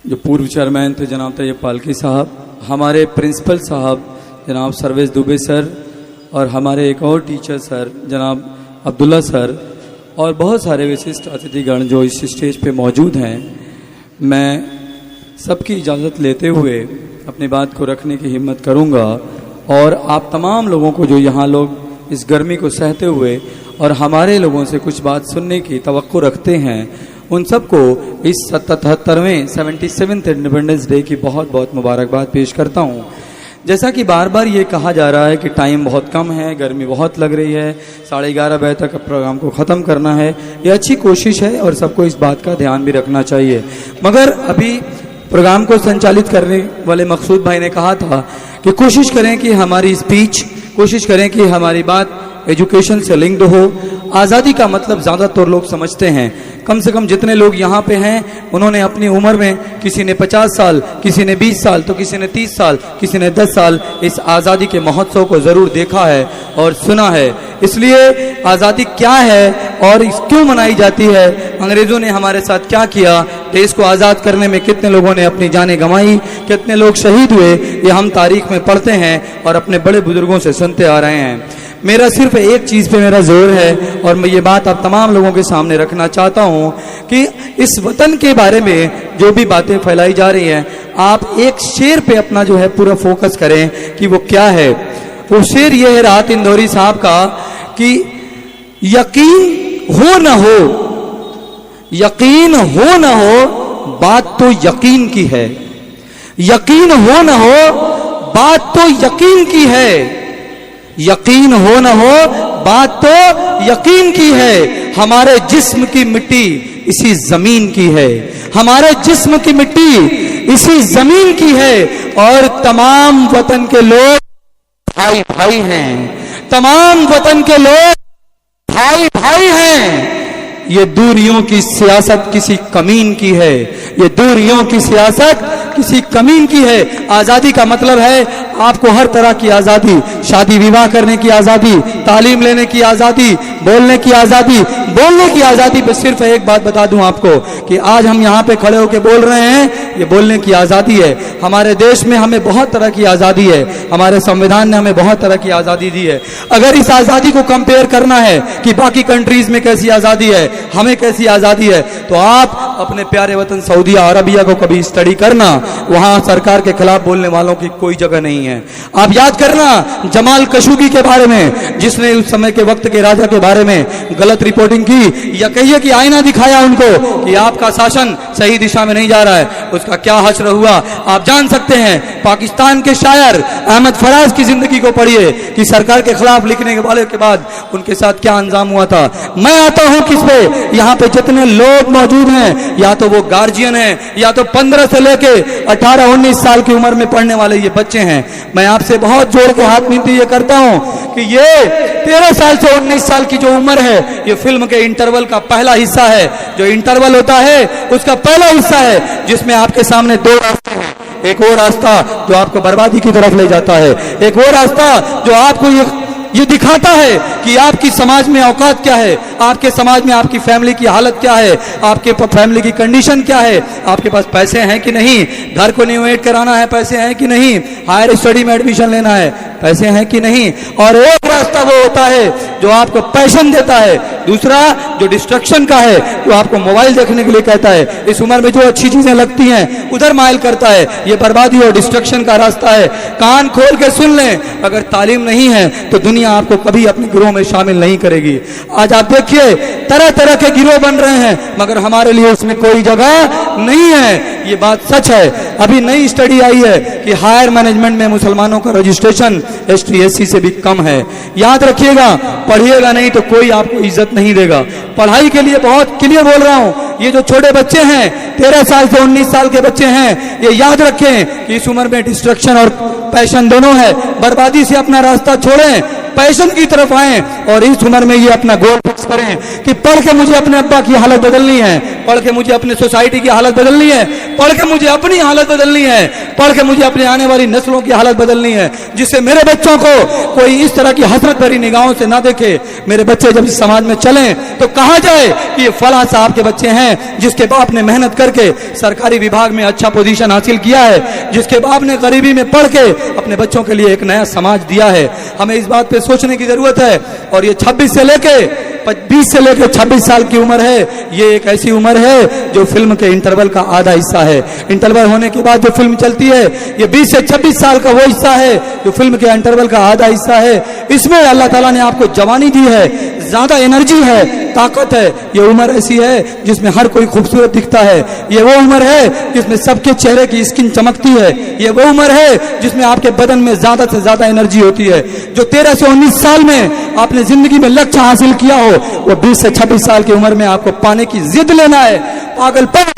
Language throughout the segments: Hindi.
जो पूर्व चेयरमैन थे जनाब तैयब पालकी साहब, हमारे प्रिंसिपल साहब जनाब सर्वेश दुबे सर, और हमारे एक और टीचर सर जनाब अब्दुल्ला सर, और बहुत सारे विशिष्ट अतिथिगण जो इस स्टेज पे मौजूद हैं। मैं सबकी इजाज़त लेते हुए अपनी बात को रखने की हिम्मत करूंगा, और आप तमाम लोगों को जो यहाँ लोग इस गर्मी को सहते हुए और हमारे लोगों से कुछ बात सुनने की तवक्को रखते हैं, उन सबको इस 77वें 77th इंडिपेंडेंस डे की बहुत बहुत मुबारकबाद पेश करता हूँ। जैसा कि बार बार ये कहा जा रहा है कि टाइम बहुत कम है, गर्मी बहुत लग रही है, 11:30 बजे तक प्रोग्राम को ख़त्म करना है। ये अच्छी कोशिश है और सबको इस बात का ध्यान भी रखना चाहिए। मगर अभी प्रोग्राम को संचालित करने वाले मकसूद भाई ने कहा था कि कोशिश करें कि हमारी स्पीच, कोशिश करें कि हमारी बात एजुकेशन से लिंक्ड हो। आज़ादी का मतलब ज़्यादातर लोग समझते हैं, कम से कम जितने लोग यहाँ पे हैं उन्होंने अपनी उम्र में, किसी ने 50 साल, किसी ने 20 साल, तो किसी ने 30 साल, किसी ने 10 साल इस आज़ादी के महोत्सव को ज़रूर देखा है और सुना है। इसलिए आज़ादी क्या है और क्यों मनाई जाती है, अंग्रेज़ों ने हमारे साथ क्या किया, देश को आज़ाद करने में कितने लोगों ने अपनी जानें गंवाई, कितने लोग शहीद हुए, ये हम तारीख में पढ़ते हैं और अपने बड़े बुजुर्गों से सुनते आ रहे हैं। मेरा सिर्फ एक चीज़ पे मेरा जोर है और मैं ये बात आप तमाम लोगों के सामने रखना चाहता हूँ कि इस वतन के बारे में जो भी बातें फैलाई जा रही हैं, आप एक शेर पे अपना जो है पूरा फोकस करें कि वो क्या है। वो शेर ये है राहत इंदौरी साहब का कि यकीन हो न हो, यकीन हो न हो, बात तो यकीन की है। यकीन हो न हो, बात तो यकीन की है। यकीन हो न हो, बात तो यकीन की है। हमारे जिस्म की मिट्टी इसी जमीन की है, हमारे जिस्म की मिट्टी इसी जमीन की है, और तमाम वतन के लोग भाई भाई हैं, तमाम वतन के लोग भाई भाई हैं। ये दूरियों की सियासत किसी कमीन की है, ये दूरियों की सियासत किसी कमीन की है। आज़ादी का मतलब है आपको हर तरह की आज़ादी, शादी विवाह करने की आज़ादी, तालीम लेने की आज़ादी, बोलने की आज़ादी। बोलने की आज़ादी पे सिर्फ एक बात बता दूं आपको कि आज हम यहाँ पे खड़े होकर बोल रहे हैं, ये बोलने की आज़ादी है। हमारे देश में हमें बहुत तरह की आज़ादी है, हमारे संविधान ने हमें बहुत तरह की आज़ादी दी है। अगर इस आज़ादी को कंपेयर करना है कि बाकी कंट्रीज में कैसी आज़ादी है, हमें कैसी आज़ादी है, तो आप अपने प्यारे वतन सऊदी अरबिया को कभी स्टडी करना, वहां सरकार के खिलाफ बोलने वालों की कोई जगह नहीं है। आप याद करना जमाल कशोगी के बारे में, जिसने उस समय के वक्त के राजा के बारे में गलत रिपोर्टिंग की, या कहिए कि आईना दिखाया उनको कि आपका शासन सही दिशा में नहीं जा रहा है, उसका क्या हश्र हुआ आप जान सकते हैं। पाकिस्तान के शायर अहमद फराज की जिंदगी को पढ़िए कि सरकार के खिलाफ लिखने के वाले के बाद उनके साथ क्या अंजाम हुआ था। मैं आता हूं किस पे, यहाँ पे जितने लोग मौजूद हैं या तो वो गार्जियन है, या तो 15 से लेके 18-19 साल की उम्र में पढ़ने वाले ये बच्चे हैं। मैं आपसे बहुत जोड़ के हाथ मिलती ये करता हूं कि ये 13 साल से 19 साल की जो उम्र है, ये फिल्म के इंटरवल का पहला हिस्सा है। जो इंटरवल होता है उसका पहला हिस्सा है जिसमें आपके सामने दो रास्ते हैं। एक वो रास्ता जो आपको बर्बादी की तरफ ले जाता है, एक वो रास्ता जो आपको ये दिखाता है कि आपकी समाज में औकात क्या है, आपके समाज में आपकी फैमिली की हालत क्या है, आपके फैमिली की कंडीशन क्या है, आपके पास पैसे हैं कि नहीं, घर को रिनोवेट कराना है पैसे हैं कि नहीं, हायर स्टडी में एडमिशन लेना है पैसे हैं कि नहीं। और एक रास्ता वो होता है जो आपको पैशन देता है, दूसरा जो डिस्ट्रक्शन का है, जो आपको मोबाइल देखने के लिए कहता है, इस उम्र में जो अच्छी चीजें लगती हैं उधर माइल करता है। ये बर्बादी और डिस्ट्रक्शन का रास्ता है। कान खोल के सुन लें, अगर तालीम नहीं है तो दुनिया आपको कभी अपने गिरोह में शामिल नहीं करेगी। आज आप देखिए तरह तरह के गिरोह बन रहे हैं, मगर हमारे लिए उसमें कोई जगह नहीं है। ये बात सच है। अभी नई स्टडी आई है कि हायर मैनेजमेंट में मुसलमानों का रजिस्ट्रेशन ST SC से भी कम है। याद रखिएगा, पढ़िएगा नहीं तो कोई आपको इज्जत नहीं देगा। पढ़ाई के लिए बहुत क्लियर बोल रहा हूं, ये जो छोटे बच्चे हैं 13 साल से 19 साल के बच्चे हैं, ये याद रखें कि इस उम्र में डिस्ट्रक्शन और पैशन दोनों है। बर्बादी से अपना रास्ता छोड़ें, पैशन की तरफ आएं, और इस उम्र में ये अपना गोल फर्ज करें कि पढ़ के मुझे अपने अब्बा की हालत बदलनी है, पढ़ के मुझे अपने सोसाइटी की हालत बदलनी है, पढ़ के मुझे अपनी हालत बदलनी है, पढ़ के मुझे अपने आने वाली नस्लों की हालत बदलनी है, जिससे मेरे बच्चों को कोई इस तरह की हसरत भरी निगाहों से ना देखे। मेरे बच्चे जब इस समाज में चलें तो कहा जाए कि ये फलां साहब के बच्चे हैं, जिसके बाप ने मेहनत करके सरकारी विभाग में अच्छा पोजीशन हासिल किया है, जिसके बाप ने गरीबी में पढ़ के अपने बच्चों के लिए एक नया समाज दिया है। हमें इस बात पे सोचने की जरूरत है। और ये 20 से लेके 26 साल की उम्र है, ये एक ऐसी उम्र है जो फिल्म के इंटरवल का आधा हिस्सा है। इंटरवल होने के बाद जो फिल्म चलती है, ये 20 से 26 साल का वो हिस्सा है जो फिल्म के इंटरवल का आधा हिस्सा है। इसमें अल्लाह ताला ने आपको जवानी दी है, ज्यादा एनर्जी है, ताकत है। ये उम्र ऐसी है जिसमें हर कोई खूबसूरत दिखता है। ये वो उम्र है जिसमें सबके चेहरे की स्किन चमकती है। ये वो उम्र है जिसमें आपके बदन में ज्यादा से ज्यादा एनर्जी होती है। जो 13 से 19 साल में आपने जिंदगी में लक्ष्य हासिल किया हो, वो 20 से 26 साल की उम्र में आपको पाने की जिद लेना है, पागलपन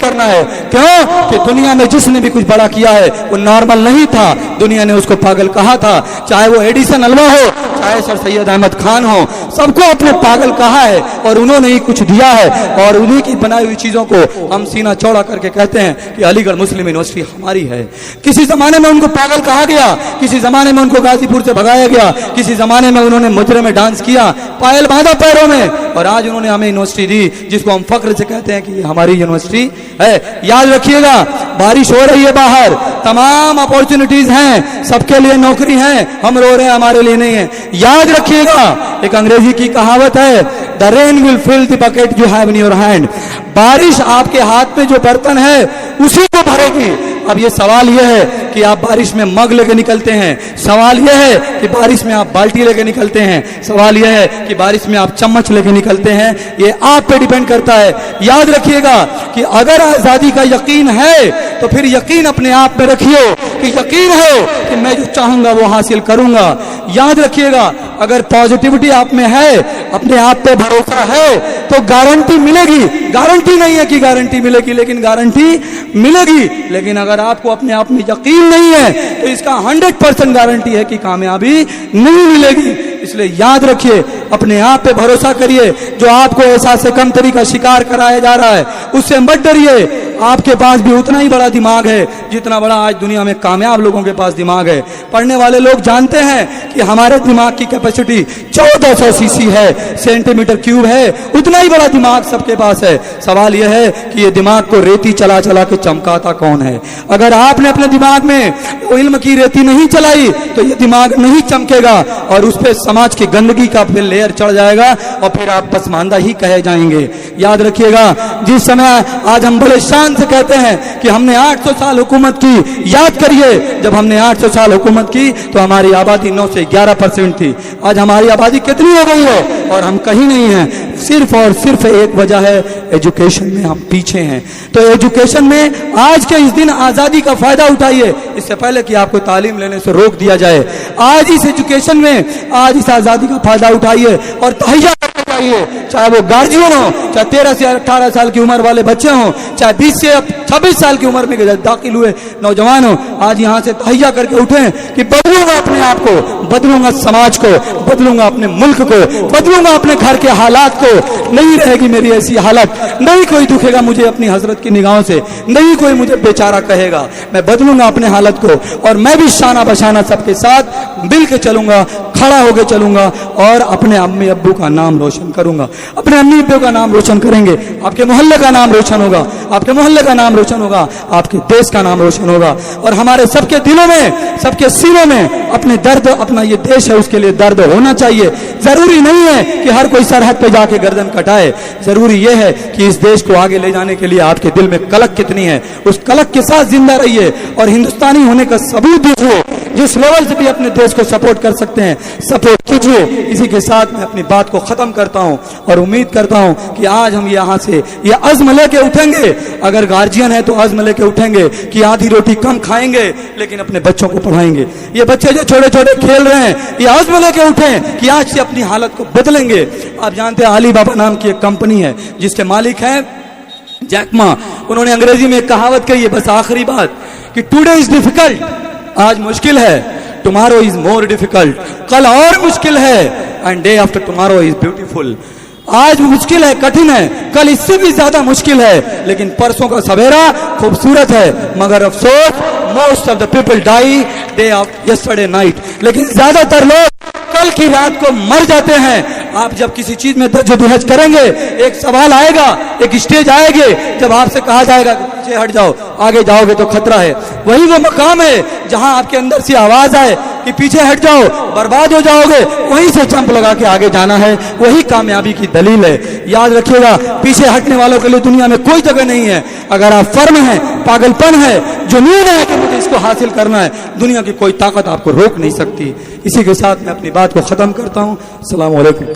करना है। क्यों कि दुनिया में जिसने भी कुछ बड़ा किया है वो नॉर्मल नहीं था, दुनिया ने उसको पागल कहा था। चाहे वो एडिसन अलवा हो, चाहे सर सैयद अहमद खान हो, सबको अपने पागल कहा है और उन्होंने ही कुछ दिया है। और उन्हीं की बनाई हुई चीजों को हम सीना चौड़ा करके कहते हैं कि अलीगढ़ मुस्लिम यूनिवर्सिटी हमारी है। किसी जमाने में उनको पागल कहा गया, किसी जमाने में उनको गाजीपुर से भगाया गया, किसी जमाने में उन्होंने मुजरे में डांस किया, पायल बांधा पैरों में, और आज उन्होंने हमें यूनिवर्सिटी दी जिसको हम फख्र से कहते हैं कि ये हमारी यूनिवर्सिटी है। याद रखिएगा, बारिश हो रही है बाहर, तमाम अपॉर्चुनिटीज हैं, सबके लिए नौकरी है, हम रो रहे हैं हमारे लिए नहीं है। याद रखिएगा, एक अंग्रेजी की कहावत है, the rain will fill the bucket you have in your hand. बारिश आपके हाथ में जो बर्तन है उसी को भरेगी। अब ये सवाल यह है कि आप बारिश में मग लेके निकलते हैं, सवाल यह है कि बारिश में आप बाल्टी लेके निकलते हैं, सवाल यह है कि बारिश में आप चम्मच लेके निकलते हैं। ये आप पे डिपेंड करता है। याद रखिएगा कि अगर आजादी का यकीन है तो फिर यकीन अपने आप में रखिए कि यकीन है कि मैं जो चाहूंगा वो हासिल करूंगा। याद रखिएगा, अगर पॉजिटिविटी आप में है, अपने आप पे भरोसा है, तो गारंटी मिलेगी। गारंटी नहीं है कि गारंटी मिलेगी, लेकिन गारंटी मिलेगी। लेकिन अगर आपको अपने आप में यकीन नहीं है तो इसका 100% गारंटी है कि कामयाबी नहीं मिलेगी। इसलिए याद रखिए, अपने आप पे भरोसा करिए। जो आपको एहसास कमतरी का शिकार कराया जा रहा है उससे मत डरिए। आपके पास भी उतना ही बड़ा दिमाग है जितना बड़ा आज दुनिया में कामयाब लोगों के पास दिमाग है। पढ़ने वाले लोग जानते हैं कि हमारे दिमाग की कैपेसिटी 1400 सीसी है, सेंटीमीटर क्यूब है, उतना ही बड़ा दिमाग सबके पास है। सवाल यह है कि ये दिमाग को रेती चला चला के चमकाता कौन है। अगर आपने अपने दिमाग में वो इल्म की रेती नहीं चलाई तो ये दिमाग नहीं चमकेगा और उस पर समाज की गंदगी का फिर लेयर चढ़ जाएगा और फिर आप पसमानदा ही कहे जाएंगे। याद रखिएगा, जिस समय आज हम बड़े शान से कहते हैं कि हमने 800 साल हुकूमत की, याद करिए जब हमने 800 साल हुकूमत की तो हमारी आबादी 9 से 11% थी। आज हमारी आबादी कितनी हो गई है और हम कहीं नहीं हैं। सिर्फ और सिर्फ एक वजह है, एजुकेशन में हम पीछे हैं। तो एजुकेशन में आज के इस दिन आजादी का फायदा उठाइए, इससे पहले कि आपको तालीम लेने से रोक दिया जाए। आज इस एजुकेशन में, आज इस आजादी का फायदा उठाइए और तहैया करना चाहिए। चाहे वो गार्जियन हो, चाहे 13 से 18 साल की उम्र वाले बच्चे हों, चाहे 20 से 26 साल की उम्र में दाखिल हुए नौजवान हो, आज यहाँ से तहैया करके उठें कि बदलूंगा अपने आप को, बदलूंगा समाज को, बदलूंगा अपने मुल्क को, बदलूंगा अपने घर के हालात को। नहीं रहेगी मेरी ऐसी हालत, नहीं कोई दुखेगा मुझे अपनी हजरत की निगाहों से, नहीं कोई मुझे बेचारा कहेगा। मैं बदलूंगा अपने हालत को और मैं भी शाना बशाना सबके साथ मिल के चलूंगा, खड़ा होकर चलूंगा और अपने अम्मी अब्बू का नाम रोशन करूंगा। अपने अम्मी अब्बू का नाम रोशन करेंगे, आपके मोहल्ले का नाम रोशन होगा, आपके मोहल्ले का नाम रोशन होगा, आपके देश का नाम रोशन होगा। और हमारे सबके दिलों में, सबके सीनों में अपने दर्द, अपना ये देश है उसके लिए दर्द होना चाहिए। जरूरी नहीं है कि हर कोई सरहद पे जाके गर्दन कटाए, जरूरी यह है कि इस देश को आगे ले जाने के लिए आपके दिल में कलक कितनी है, उस कलक के साथ जिंदा रहिए और हिंदुस्तानी होने का सबूत दीजिए। जिस लेवल से भी अपने देश को सपोर्ट कर सकते हैं सपोर्ट कीजिए। इसी के साथ मैं अपनी बात को खत्म करता हूं और उम्मीद करता हूं कि आज हम यहाँ से ये अज़्म लेके उठेंगे। अगर गार्जियन है तो अज़्म लेके उठेंगे कि आधी रोटी कम खाएंगे लेकिन अपने बच्चों को पढ़ाएंगे। ये बच्चे जो छोटे छोटे खेल रहे हैं, ये अज़्म लेके उठें कि आज से अपनी हालत को बदलेंगे। आप जानते हैं अली बाबा नाम की एक कंपनी है जिसके मालिक हैं जैक मा। उन्होंने अंग्रेजी में एक कहावत कही है, बस आखिरी बात, कि टुडे इज डिफिकल्ट, आज मुश्किल है, टुमारो इज मोर डिफिकल्ट, कल और मुश्किल है, and day after tomorrow is beautiful. आज मुश्किल है, कठिन है, कल इससे भी ज्यादा मुश्किल है, लेकिन परसों का सवेरा खूबसूरत है। मगर अफसोस, most of the people die day of yesterday night, लेकिन ज्यादातर लोग कल की रात को मर जाते हैं। आप जब किसी चीज में जद्दोजहद करेंगे, एक सवाल आएगा, एक स्टेज आएगी, जब आपसे कहा जाएगा कि पीछे हट जाओ, आगे जाओगे तो खतरा है। वही वो मकाम है जहां आपके अंदर से आवाज आए कि पीछे हट जाओ, बर्बाद हो जाओगे, वहीं से जंप लगा के आगे जाना है। वही कामयाबी की दलील है। याद रखिएगा, पीछे हटने वालों के लिए दुनिया में कोई जगह नहीं है। अगर आप फर्म हैं, पागलपन है, जुनून है कि मुझे इसको हासिल करना है, दुनिया की कोई ताकत आपको रोक नहीं सकती। इसी के साथ मैं अपनी बात को खत्म करता हूं। अस्सलाम वालेकुम।